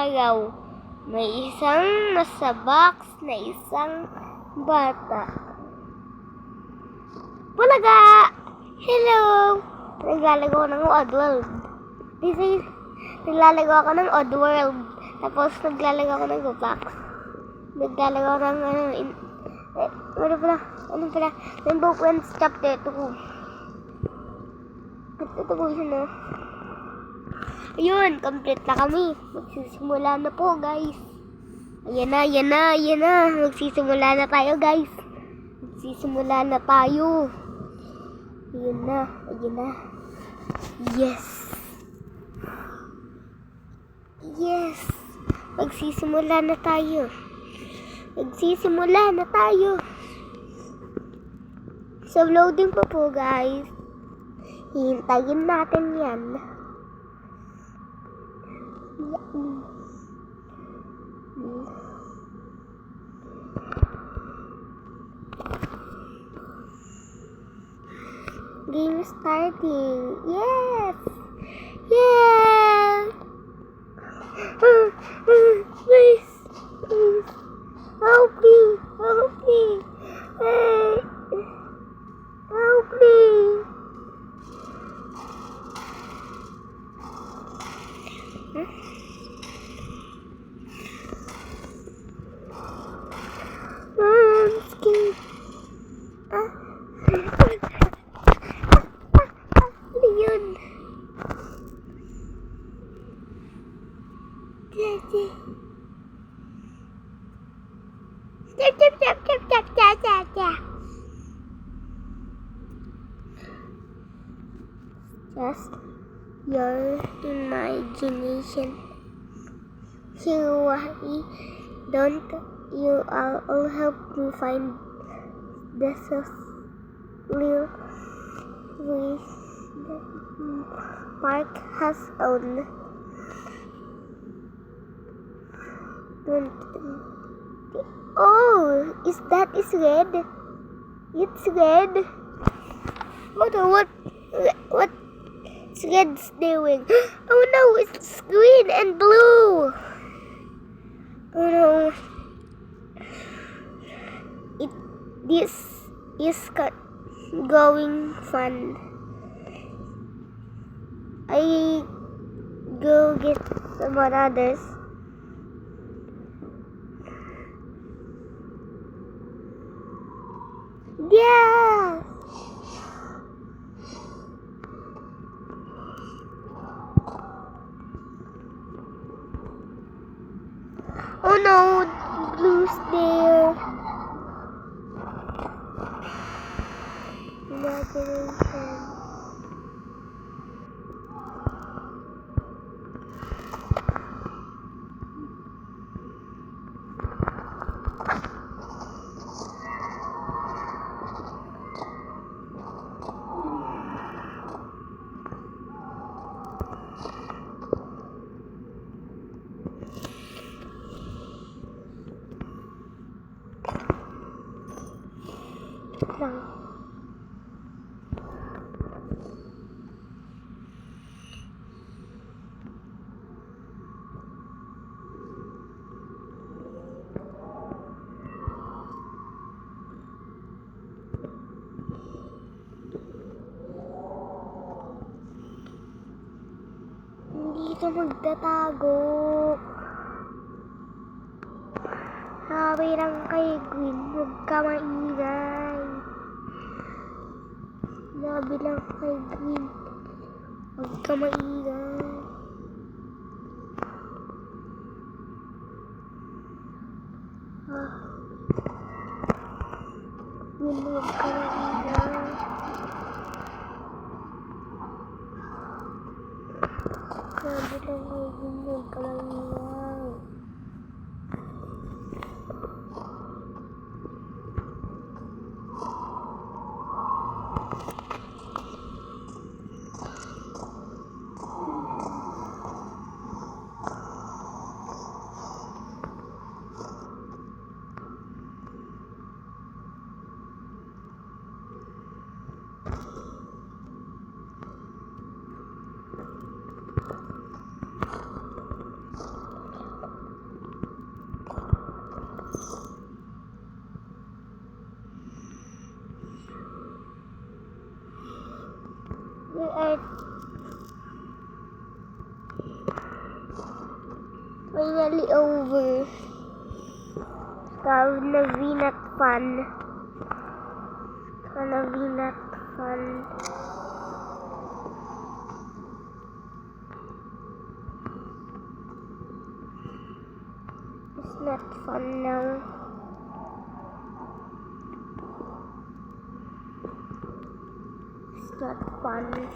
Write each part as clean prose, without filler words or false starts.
araw, may isang nasa box na isang bata. Bulaga! Hello! Naglalaro ako ng Oddworld. Naglalaro ako ng Oddworld. Tapos naglalaro ako ng Roblox. Naglalaro ako ng ano pala? Rainbow Friends Chapter 2. At ito po siya na. Ayun, complete na kami. Magsisimula na po, guys. Ayan na. Magsisimula na tayo, guys. Magsisimula na tayo. Ayan na. Yes. Magsisimula na tayo. So, loading po, guys. Hintayin natin yan. Game starting. Yes. Please. Help me. Help me. I'm scared. Ano yun? Just your imagination. So don't you all help me find the little ways the park has owned. Oh, is red? It's red. What's red's doing? Oh no, it's green and blue. Oh no. This is going fun. I go get some others. Yeah. Oh no, Blue's there. Imagination. Hindi ka magtatago. Sabi lang kay Gwen, huwag ka maingay. Sabi lang kay Gwen, huwag ka maingay. Gwen, huwag ka maingay. Sabi lang kay Gwen, huwag ka maingay. Finally over. Carnaby not fun. Carnaby not fun. It's not fun now. It's not fun.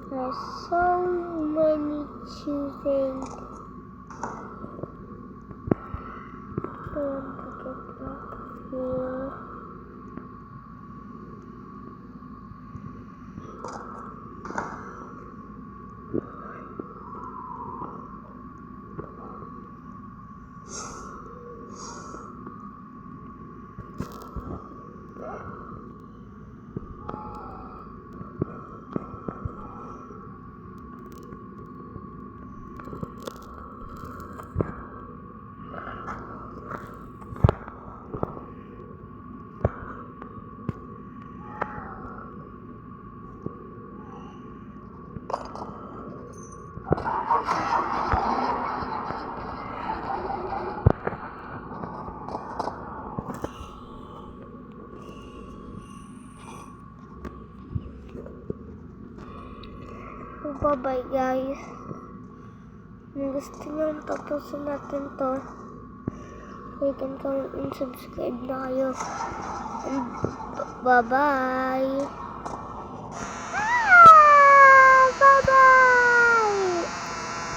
There's so many choosing. Don't forget up here. Bye-bye guys. Kung gusto nyo tapusin natin to, like and comment and subscribe na kayo. And bye-bye.